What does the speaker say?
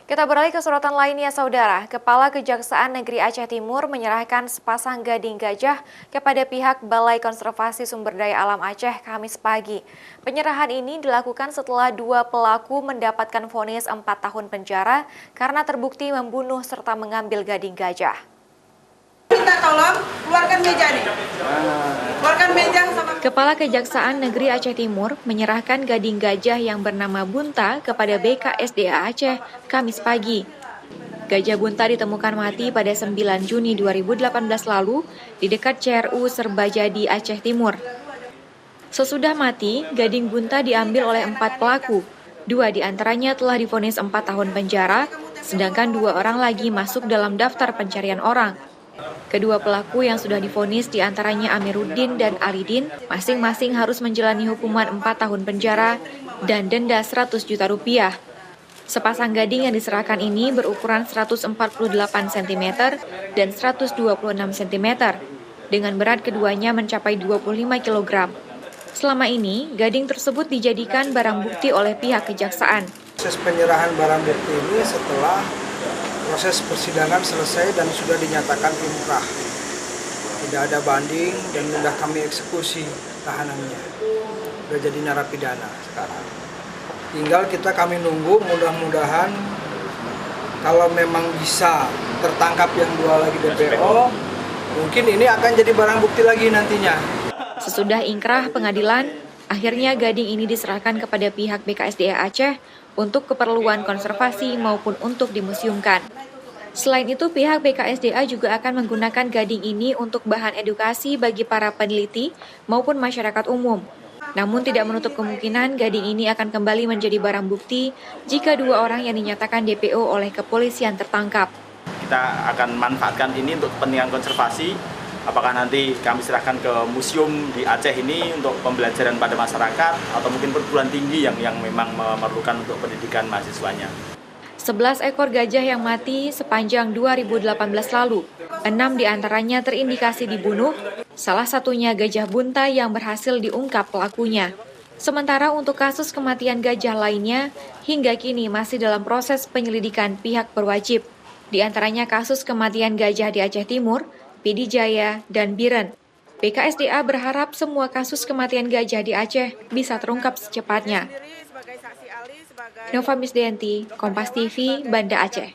Kita beralih ke sorotan lainnya, Saudara. Kepala Kejaksaan Negeri Aceh Timur menyerahkan sepasang gading gajah kepada pihak Balai Konservasi Sumber Daya Alam Aceh Kamis pagi. Penyerahan ini dilakukan setelah dua pelaku mendapatkan vonis 4 tahun penjara karena terbukti membunuh serta mengambil gading gajah. Minta tolong keluarkan meja nih. Keluarkan meja sama. Kepala Kejaksaan Negeri Aceh Timur menyerahkan gading gajah yang bernama Bunta kepada BKSDA Aceh Kamis pagi. Gajah Bunta ditemukan mati pada 9 Juni 2018 lalu di dekat CRU Serbajadi Aceh Timur. Sesudah mati, gading Bunta diambil oleh 4 pelaku. 2 diantaranya telah divonis 4 tahun penjara, sedangkan 2 orang lagi masuk dalam daftar pencarian orang. Kedua pelaku yang sudah divonis diantaranya Amiruddin dan Alidin masing-masing harus menjalani hukuman 4 tahun penjara dan denda 100 juta rupiah. Sepasang gading yang diserahkan ini berukuran 148 cm dan 126 cm, dengan berat keduanya mencapai 25 kg. Selama ini, gading tersebut dijadikan barang bukti oleh pihak kejaksaan. Proses penyerahan barang bukti ini setelah proses persidangan selesai dan sudah dinyatakan inkrah. Tidak ada banding dan sudah kami eksekusi tahanannya. Sudah jadi narapidana sekarang. Tinggal kami nunggu, mudah-mudahan kalau memang bisa tertangkap yang 2 lagi DPO, mungkin ini akan jadi barang bukti lagi nantinya. Sesudah ingkrah pengadilan, akhirnya gading ini diserahkan kepada pihak BKSDA Aceh untuk keperluan konservasi maupun untuk dimuseumkan. Selain itu, pihak BKSDA juga akan menggunakan gading ini untuk bahan edukasi bagi para peneliti maupun masyarakat umum. Namun tidak menutup kemungkinan gading ini akan kembali menjadi barang bukti jika 2 orang yang dinyatakan DPO oleh kepolisian tertangkap. Kita akan manfaatkan ini untuk kepentingan konservasi. Apakah nanti kami serahkan ke museum di Aceh ini untuk pembelajaran pada masyarakat atau mungkin perguruan tinggi yang memang memerlukan untuk pendidikan mahasiswanya. 11 ekor gajah yang mati sepanjang 2018 lalu. 6 diantaranya terindikasi dibunuh, salah satunya gajah Bunta yang berhasil diungkap pelakunya. Sementara untuk kasus kematian gajah lainnya, hingga kini masih dalam proses penyelidikan pihak berwajib. Di antaranya kasus kematian gajah di Aceh Timur, Pidi Jaya, dan Biren. BKSDA berharap semua kasus kematian gajah di Aceh bisa terungkap secepatnya. Nova Misdayanti, Kompas TV, Banda Aceh.